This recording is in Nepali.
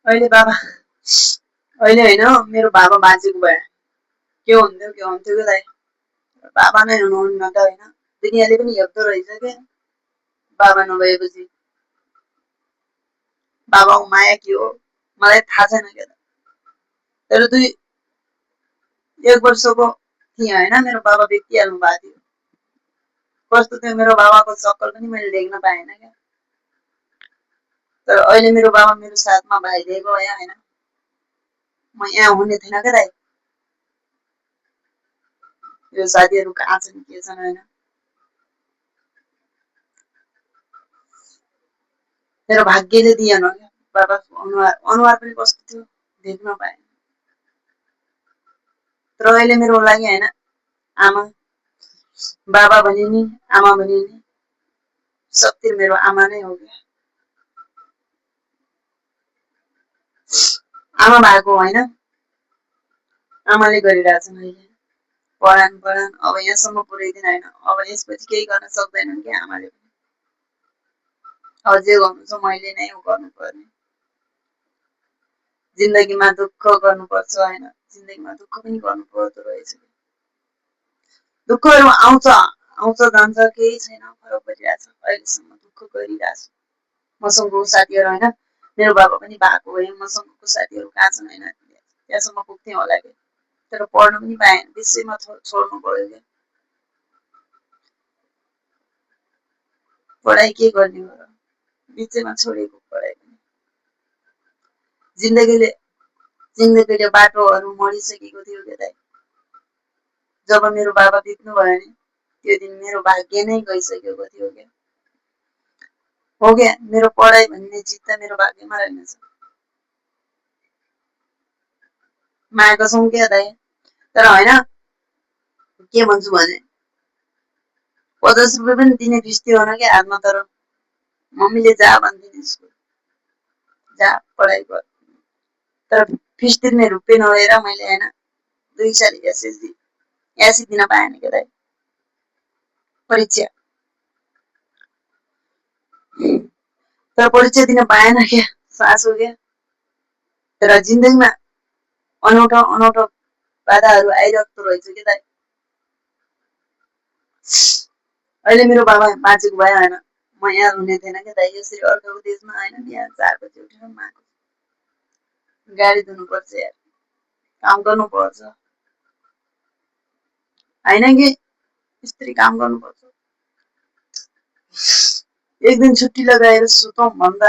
अहिले बाबा अहिले होइन मेरो बाबा बाँचेको भए के हुन्थ्यो कि दाइ बाबा नै हुनुहुन्न त होइन दुनियाँले पनि हेप्दो रहेछ क्या बाबा नभएपछि बाबाको माया के हो मलाई थाहा छैन क्या तर 1 वर्षको थिएँ होइन मेरो बाबा बितिहाल्नु भएको थियो कस्तो थियो मेरो बाबाको सक्कल पनि मैले देख्न पाएन क्या तर अहिले मेरो बाबा मेरो साथमा भइदिएको भए होइन म यहाँ हुने थिएन क्या दाइ यो साथीहरू कहाँ छन् के छन् होइन मेरो भाग्यले दिएन क्या बाबाको अनुहार पनि कस्तो थियो देख्न पाएन तर अहिले मेरो लागि होइन आमा बाबा भने नि आमा भने नि सबतिर मेरो आमा नै हो क्या आमा भएको होइन आमाले गरिरहेछन् अहिले पढान अब यहाँसम्म पुर्याइदिन होइन अब यसपछि केही गर्न सक्दैनन् कि आमाले पनि अब जे गर्नु छ मैले नै गर्नुपर्ने जिन्दगीमा दुःख गर्नुपर्छ होइन जिन्दगीमा दुःख पनि गर्नु पर्दो रहेछ दुःखहरू आउँछ जान्छ केही छैन फरक परिरहेछ अहिलेसम्म दुःख गरिरहेछु मसँगको साथीहरू होइन मेरो बाबा पनि भएको भए मसँगको साथीहरू कहाँ छन् होइन त्यहाँसम्म पुग्थेँ होला कि तर पढ्न पनि पाएन विषयमा छोड्नु पर्यो क्या पढाइ के गर्ने हो र बिचैमा छोडेको पढाइ पनि जिन्दगीले बाटोहरू मरिसकेको थियो क्या दाइ जब मेरो बाबा बित्नु भयो नि त्यो दिन मेरो भाग्य नै गइसकेको थियो क्या हो क्या मेरो पढाइ भन्ने चिज त मेरो भाग्यमा रहेनछ माया कसौँ क्या दाइ तर होइन के भन्छु भने 50 रुपियाँ पनि दिने फिस थियो होइन क्या हातमा तर मम्मीले जा भन्दिन् स्कुल जा पढाइ गर तर फिस तिर्ने रुपियाँ नभएर मैले होइन 2 साल एसएससी दिन पाएन क्या दाइ परीक्षा तर परीक्षा दिन पाएन क्या सास हो क्या तर जिन्दगीमा अनौठो बाधाहरू आइरहेको रहेछ कि दाइ अहिले मेरो बाबा बाँचेको भए होइन म यहाँ हुने थिएन क्या दाइ यसरी अर्काको देशमा होइन बिहान 4 बजी उठेर माको गाडी धुनुपर्छ यार काम गर्नुपर्छ होइन कि यसरी काम गर्नुपर्छ एक दिन छुट्टी लगाएर सुतौँ भन्दा